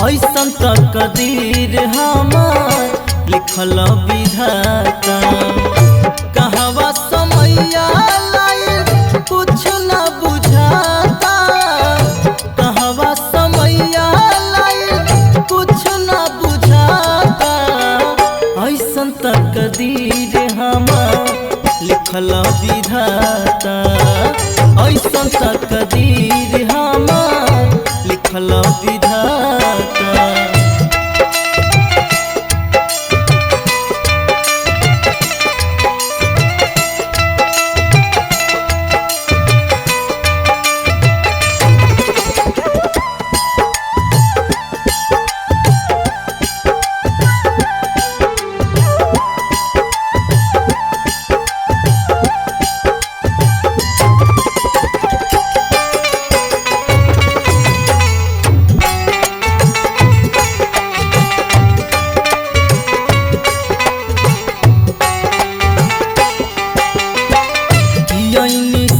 ऐसन तकदीर हमार लिखल विधाता। कहवा समैया लाइल कुछ न बुझाता, कहवा समैया लाइल कुछ न बुझाता। ऐसन तकदीर हमार लिखल विधाता, ऐसन तकदीर हमार लिखल विधाता।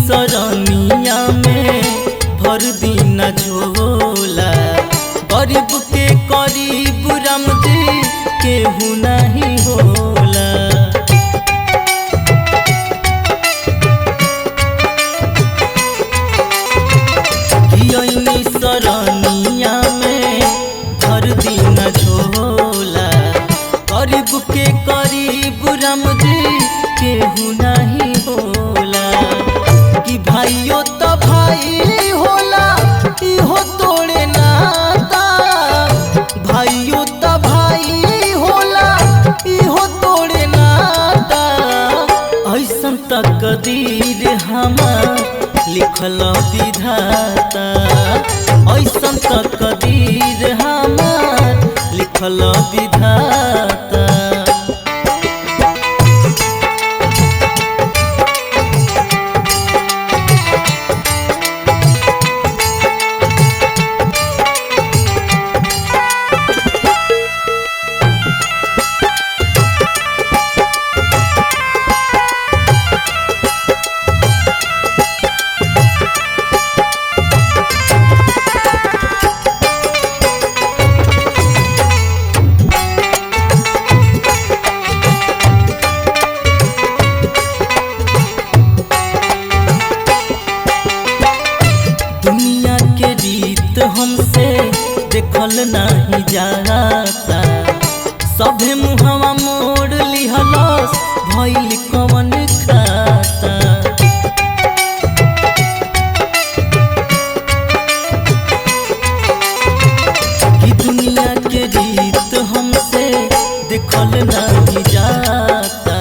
सरनिया में भर दिन झोला, गरीब के करीब राम जी केहू नहीं होला। सरनिया में भर दिन झोला, गरीब के करीब राम जी केहू नहीं होला। कि भाइयों तो भाई होला इहो तोड़े नाता, भाइयों तो भाई होला इहो तोड़े नाता। ऐसन तकदीर हमार लिखल विधाता, ऐसन तकदीर हमार लिखल विधाता। दुनिया के रीत हमसे देखल नहीं जाता, सभे मुहवा मोड़ लिहलस भइल कवन खाता। कि दुनिया के रीत हमसे देखल नहीं जाता,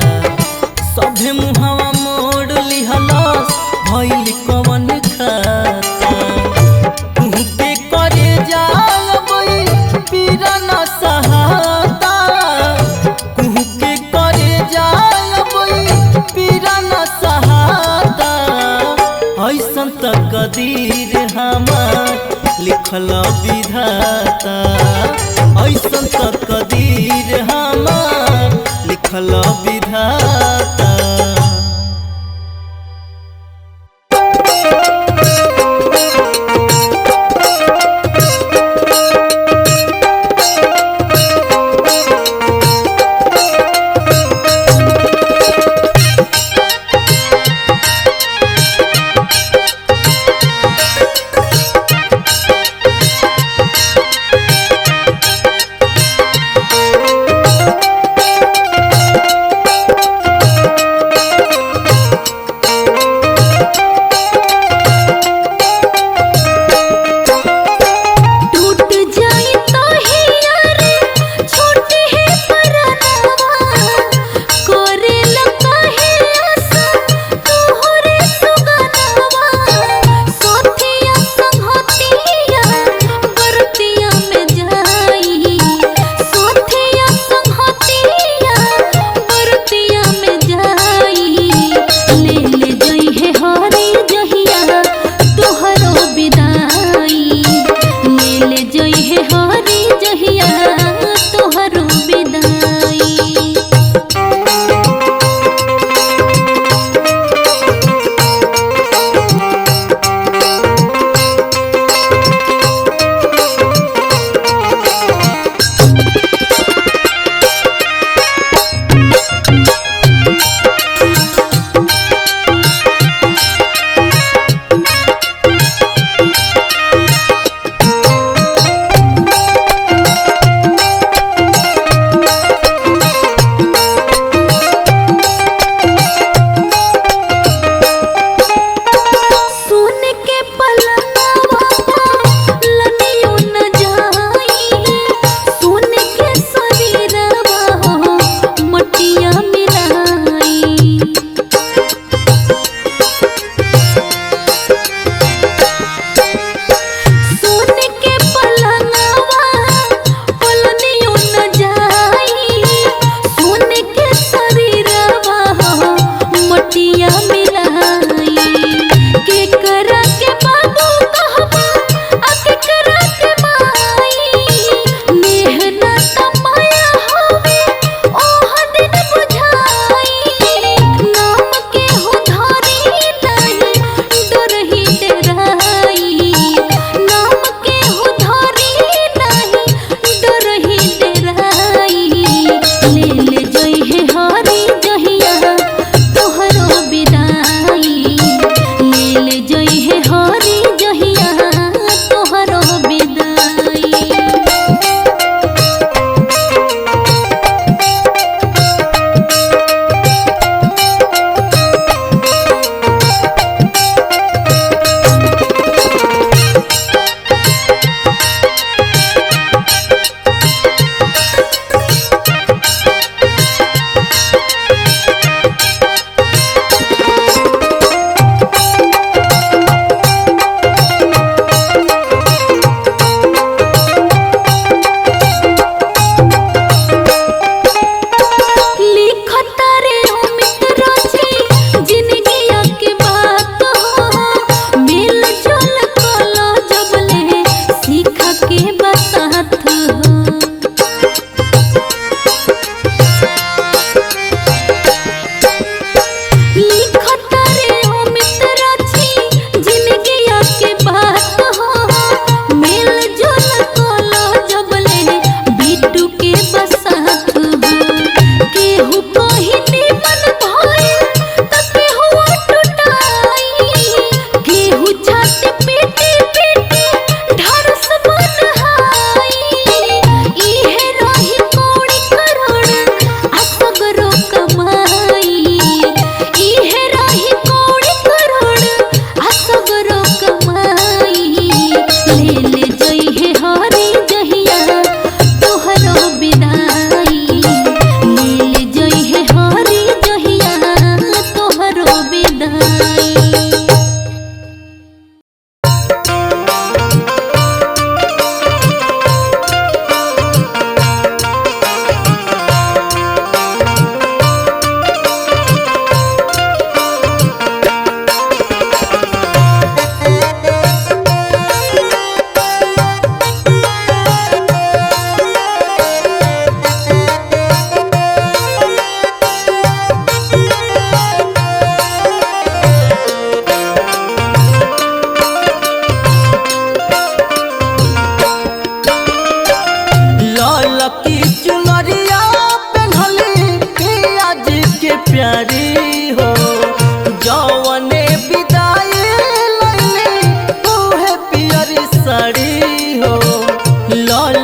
सभे मुहवा मोड़ लिहलस भइल कवन खाता। तुहके करे जालबई पीरा न सहाता, तुहके करे जालबई पीरा न सहाता। ऐसन तकदीर हमार लिखल विधाता, ऐसन तकदीर हमार लिखल विधाता।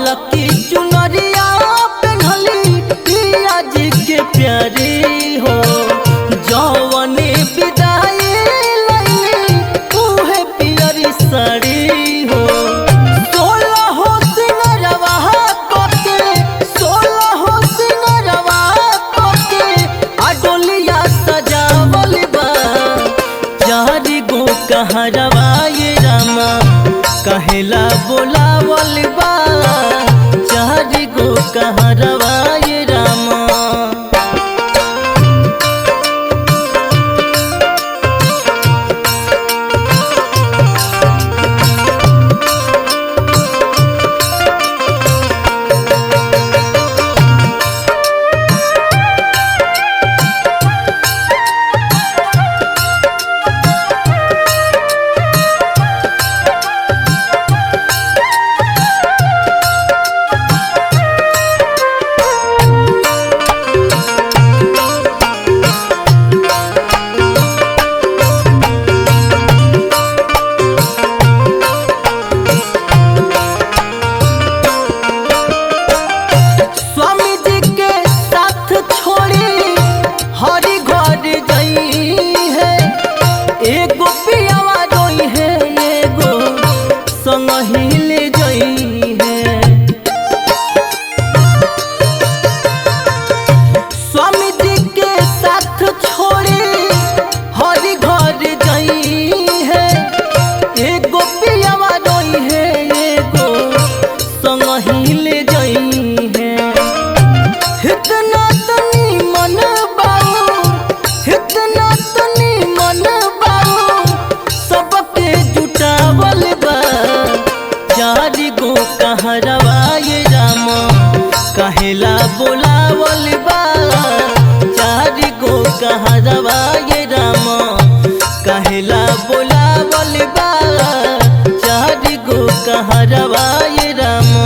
ललकी चुनरिया पेन्हली पिया जी के प्यारी हो जवने विदाई लैली उहे पियरी साड़ी हो 16 सिंगरवा कके 16 सिंगरवा कके अडोलिया सजावल बा चारी गो कहरवा ये रामा कहेला बोलावल बा चारी गो कहरवा ये रामा। कहरवा ये रामा कहेला बोलावल बा चारी गो कहरवा ये रामा कहेला बोलावल बा चारी गो कहरवा ये रामा।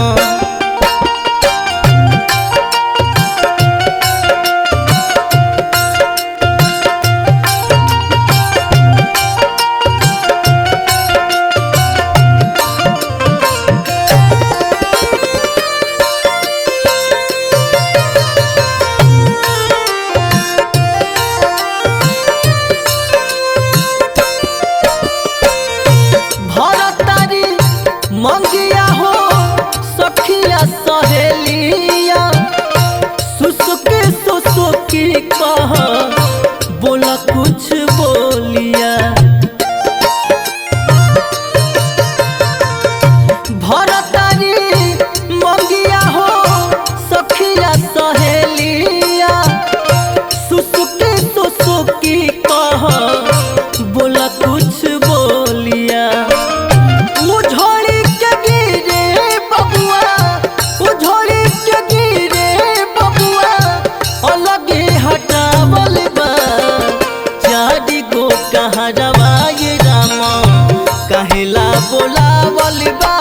मंगिया हो सखिया सहेलिया सुसुकी सुसुकी कह बोला कुछ बोलिया भरतारी मंगिया हो सखिया सहेलिया सुसुकी सुसुकी कह बोला कुछ बोलिया कहरवा ये रामा कहेला बोलावल बा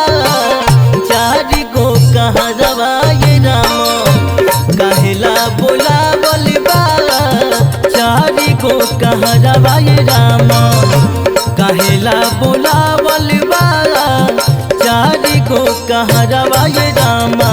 चारी गो कहरवा ये रामा कहेला बोलावल बा चारी गो कहरवा ये रामा कहेला बोलावल बा चारी गो कहरवा ये रामा।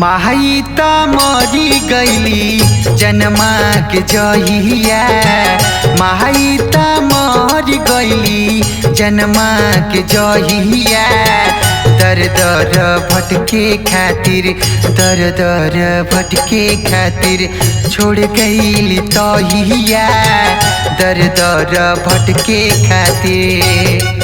माई त मरी गईली जन्मा के जहिया माई त मरी गईली जन्मा के जहिया दर दर भटके खातिर दर दर भटके खातिर छोड़ गईली तहिया दर दर भटके खातिर।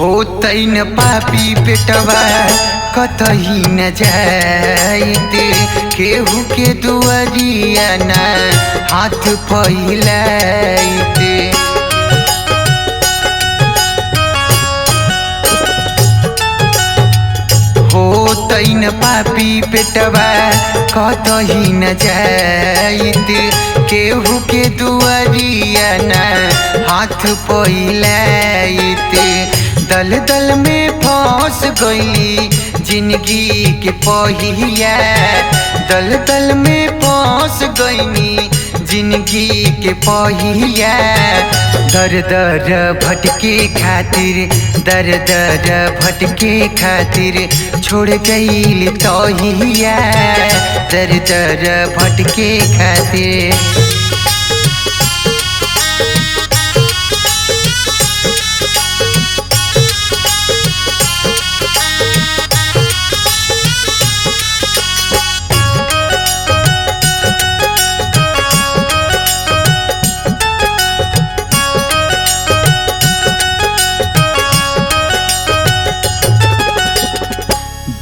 होतै न पापी पेटवा कतही न जाइते केहू के दुआरिया न हाथ फैलाइते होतै न पापी पेटवा कतही न जाइते केहू के दुआरिया न हाथ फैलाइते दल दल में फंस गई जिंदगी के पहिया दल दल में फंस गई जिंदगी के पहिया दर दर भटके खातिर दर दर भटके खातिर छोड़ गई तहिया दर दर भटके खातिर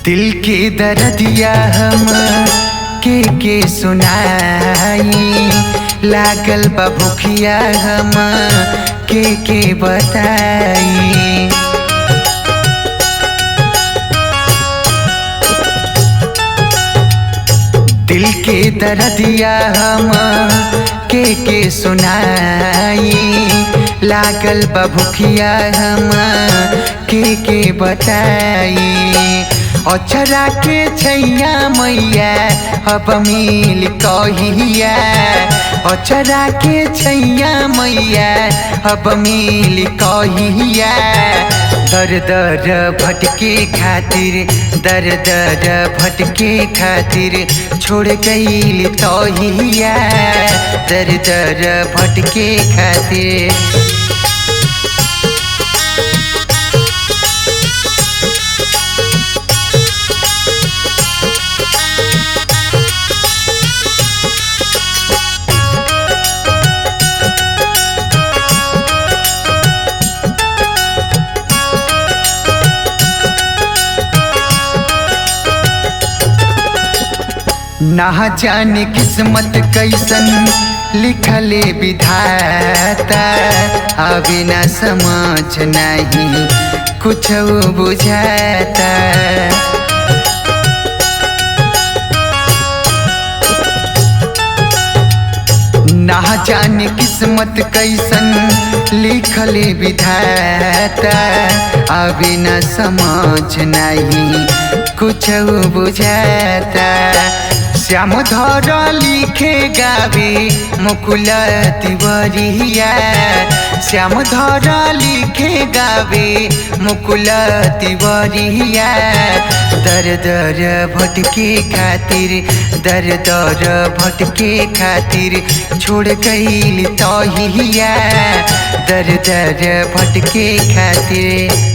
दिल के दर्दिया हम के सुनाई लागल बा भूखिया हम के बताई दिल के दर्दिया हम के सुनाई लागल बा भूखिया हम के बताई अचरा के छैया मैया अब मिल कहिया अचरा के छैया मैया अब मिल कहिया दर दर भटके खातिर दर दर भटके खातिर छोड़ गई तहिया दर दर भटके खातिर ना जाने किस्मत कैसन लिखले विधाता अभी न समझ नहीं कुछ बुझाता ना जाने किस्मत कैसन लिखले विधाता अभी न समझ नहीं कुछ बुझाता श्याम धर लिखे गावे मुकुल तिवरिया श्याम धर लिखे गावे मुकुल तिवरिया दर दर भटके खातिर दर दर भटके खातिर छोड़ गई तहिया दर दर भटके खातिर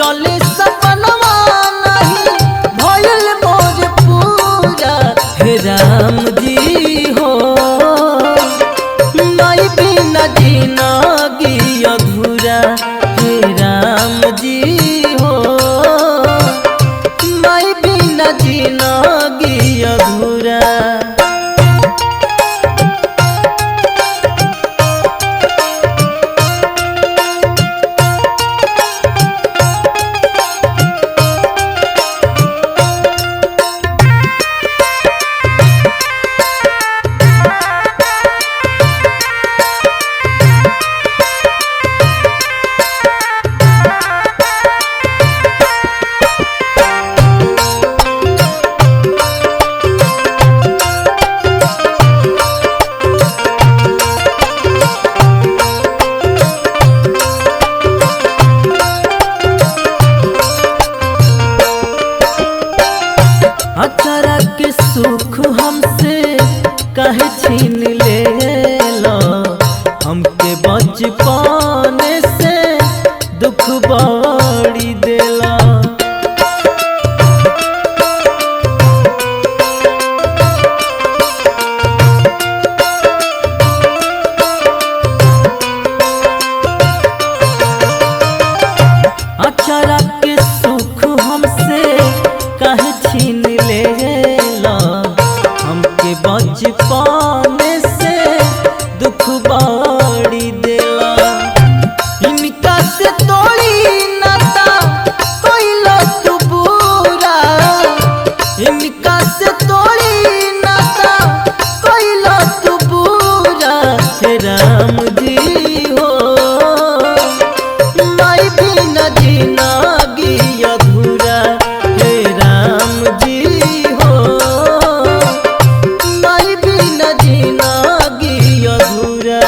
सोचले सपनवा नहीं भइल मोर पूरा हे राम जी हो माई बिना जिंदगी अधूरा हे राम जी हो माई बिना जिंदगी अधूरा। अचारा के सुख हमसे कहे छीन लेला हमके बचपन से दुख बड़ी देला। अचारा के सुख हमसे कहे छीन लेला हमके बचपन से दुख बड़ी देला। इनका से तोड़ी नाता कोइला तू बुरा इनका से तोड़ी नाता कोइला तू बुरा हे राम जी हो माई बिना जिंदगी अधूरा हे राम जी हो माई बिना जिंदगी अधूरा।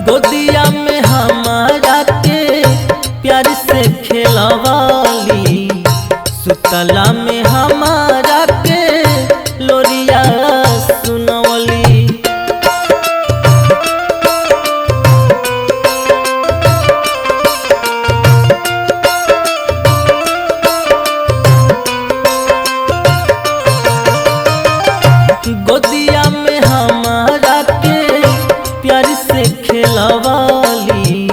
गोदिया में हमारा के प्यार से खेलवाली सुतला में हमारा के लोरिया सुनवली। गोदिया में हमारा के प्यार से खेलवाली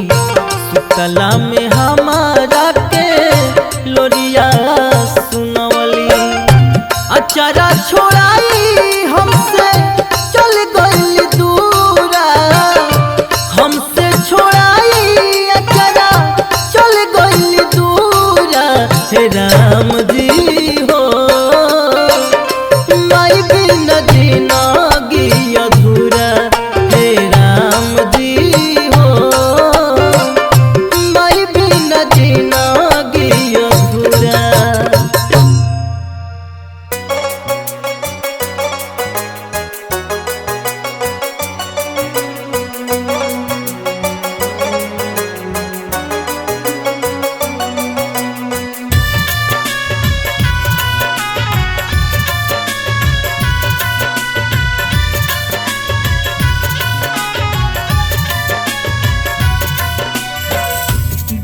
सुतला में हमारा के लोरिया सुनवली। अचारा छोड़ाई हमसे चल गई दूरा हमसे छोड़ाई अचारा चल गई दूरा हे राम जी हो माई बिना जिंदगी अधूरा हे राम जी हो माई बिना जिंदगी अधूरा।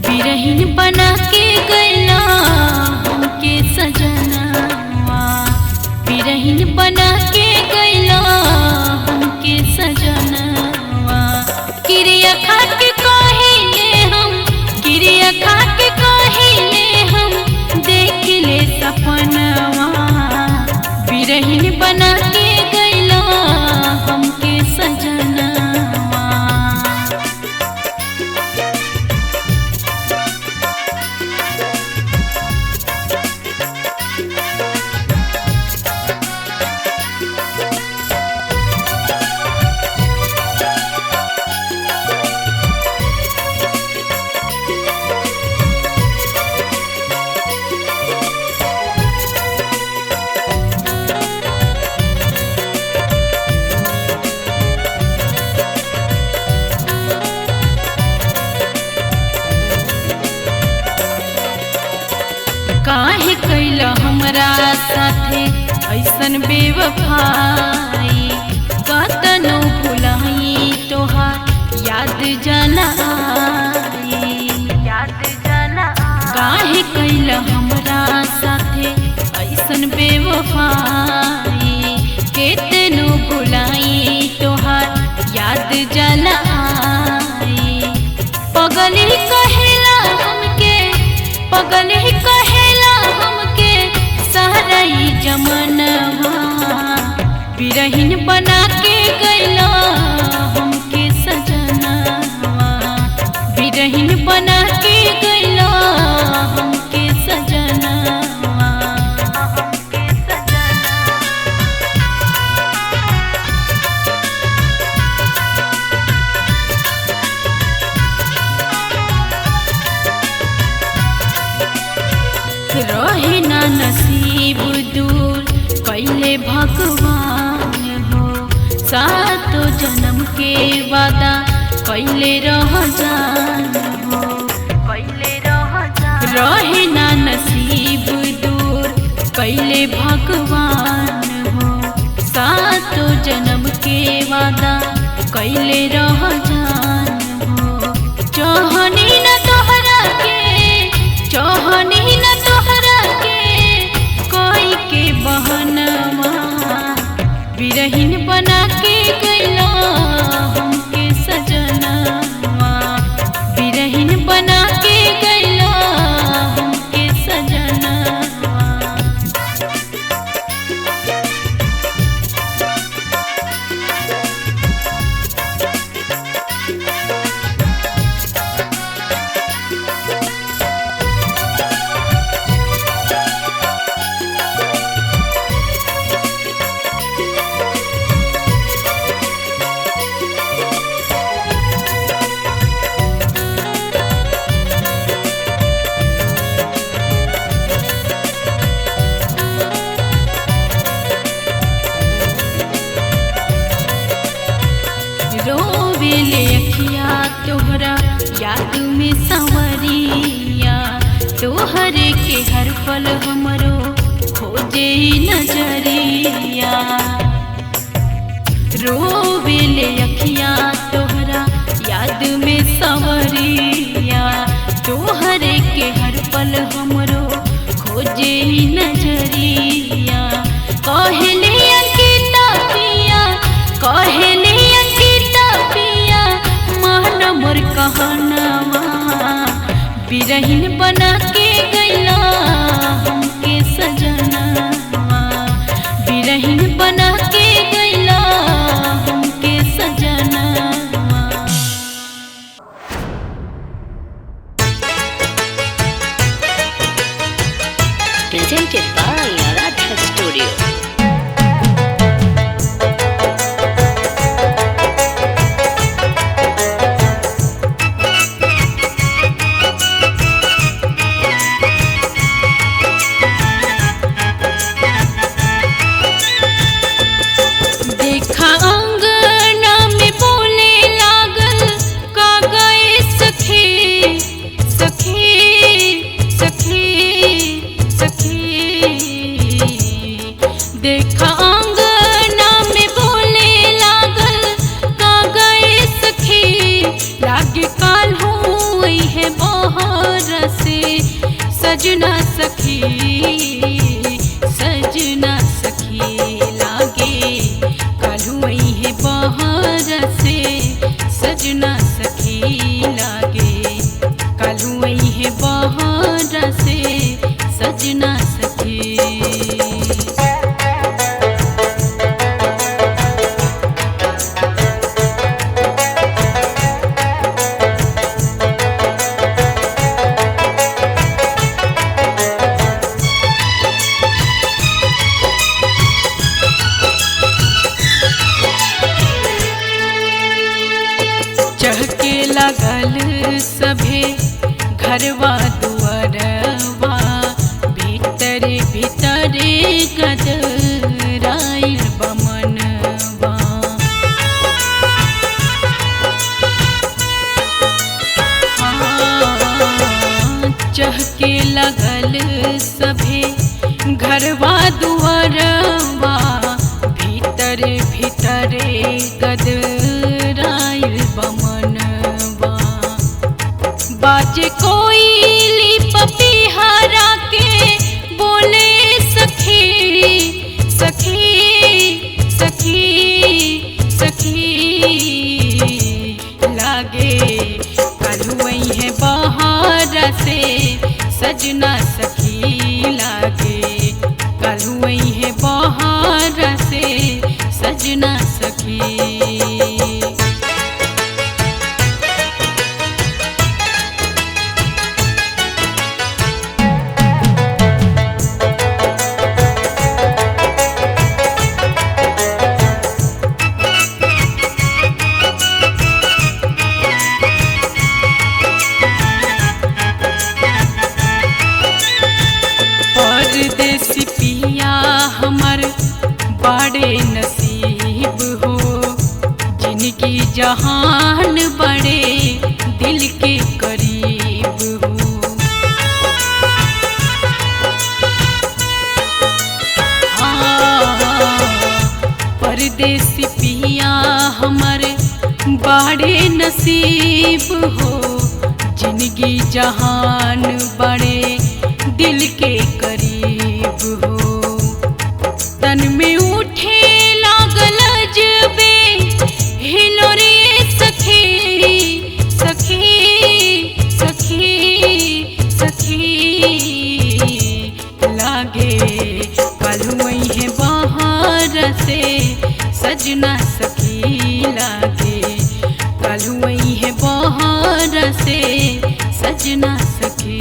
बिरहीन बना के गैला हमके सजनवा बिरहीन बना के गैला हमके सजनवा। क्रिया खा के कहिले हम क्रिया खा के कहिले हम देख ले सपनवा बिरहीन बना के गैला हमके सजनवा। हमरा साथे ऐसन बेवफाई कतनो भुलाई तोहार याद जना आई काहे कैला हमरा साथे ऐसन बेवफाई केतनो भुलाई तोहार याद जना आई पगली कहेला हमके सारा ई जमानवा बिरहिन बना के गइला हमके सजनवा बिरहिन बना के गइला हमके सजनवा रहे ना नसीब दूर कैले भगवान हो सातो जन्म के वादा कैले रह जान हो रहे ना नसीब दूर कैले भगवान हो सातो जन्म के वादा कैले रह जान हो चाहनी न तोहरा के कोई के बहनवा बिरहिन बना के गइला हमके सजनवा बिरहिन बना के गइला हमके सजनवा रोवेले अखिया तोहरा याद में संवरिया तोहरे के हर पल हमरो खोजे नजरिया रोवेले अखिया तोहरा याद में संवरिया तोहरे के हर पल हमरो खोजे नजरिया कहले अंकिता पिया मान मोर कहनवा बिरहिन बना के गइला हमके सजनवा बिरहिन बना के गइला हमके सजनवा Presented by Aradha Studio. देखा अंगना में बोले लागल का गए सखी देखा अंगना में बोले लागल का गए सखी लागे काल हुई है बहर से सजना सखी लागे काल हुई है बहर से सजना सखी लागे काल हुई है बहर से सजना सखी चहके लगल सभे घरवा दुआरवा भीतरे भीतरे गदराइल बमनवा चहके लगल सभे घरवा दुआरवा भीतर भीतर गदराइल बमनवा बाजे कोयली पपीहरा के बोले सखी सखी सखी सखी लागे कलुई है बाहर से सजना सखी लागे कलुई है बाहर से सजना सखी। परदेसी पिया हमर बड़े नसीब हो जिनकी जहान बड़े दिल के करीब हो। परदेसी पिया हमर बड़े नसीब हो जिनकी जहान बड़े दिल के करीब हो। तन में उठे लागल जबे हिलोरे सखी सखी सखी सखी लागे कलुई है बाहर से सजना सखी लागे कलुई है बाहर से सजना सखी।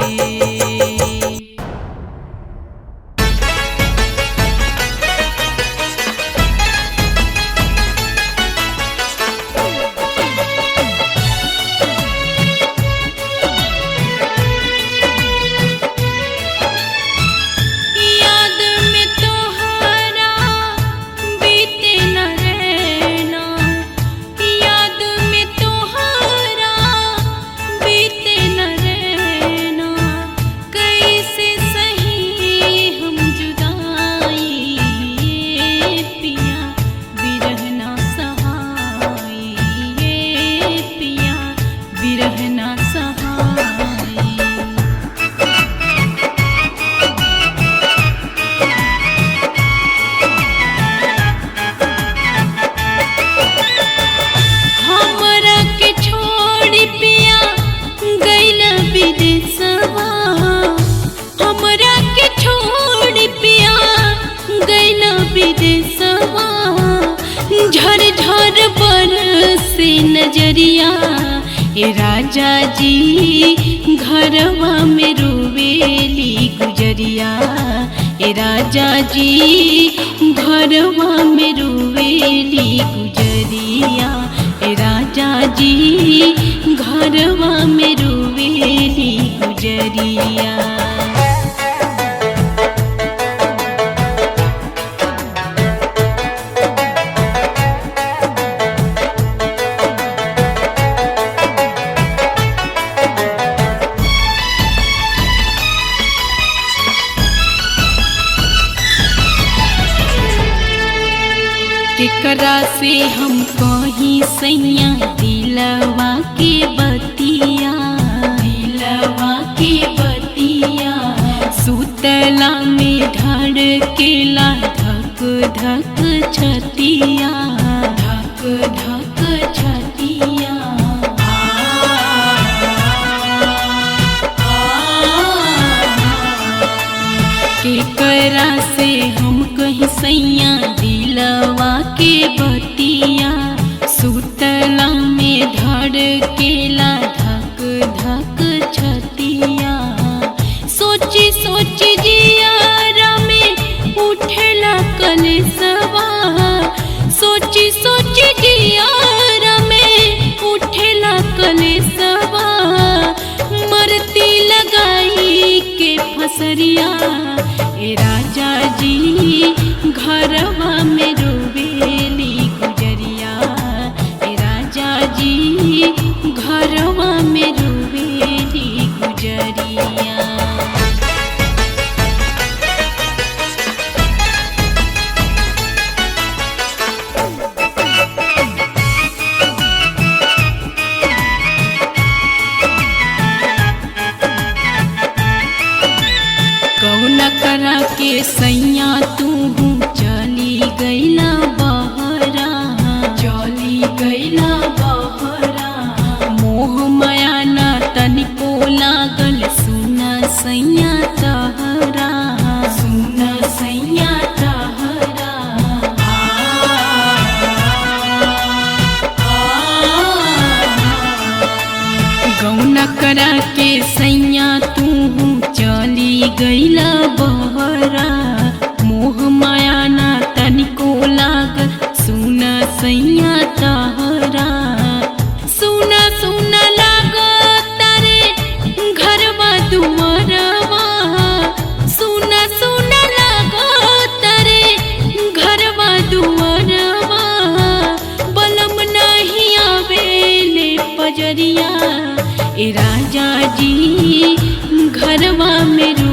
झर झर बरसे नजरिया ए राजा जी घरवा में रोवेली गुजरिया ए राजा जी घरवा में रोवेली गुजरिया ए राजा जी घरवा में रोवेली गुजरिया। केकरा से हम कहीं सैया दिलवा के बतिया सुतला में धड़केला धक धक छतिया धक धक छतिया। केकरा से हम कहीं सैया दिलवा के बतिया सुतला में धड़केला धक धक छतिया। सोची सोची जियारा में उठेला कलेसवा सोची सोची जियारा में उठेला कलेसवा मरती लगाई के फसरिया ए राजा जी घरवा में रोवेली गुजरिया ए राजा जी घरवा में रोवेली गुजरिया। गईला बहरा मोह माया ना तनिको लागल सुना सैया तहरा सुना सुना लागत तारे घरवा दुआरवा सुना सुना लागत तारे घरवा दुआरवा बलम नहीं आवेले पजरिया ए राजा जी घरवा में रू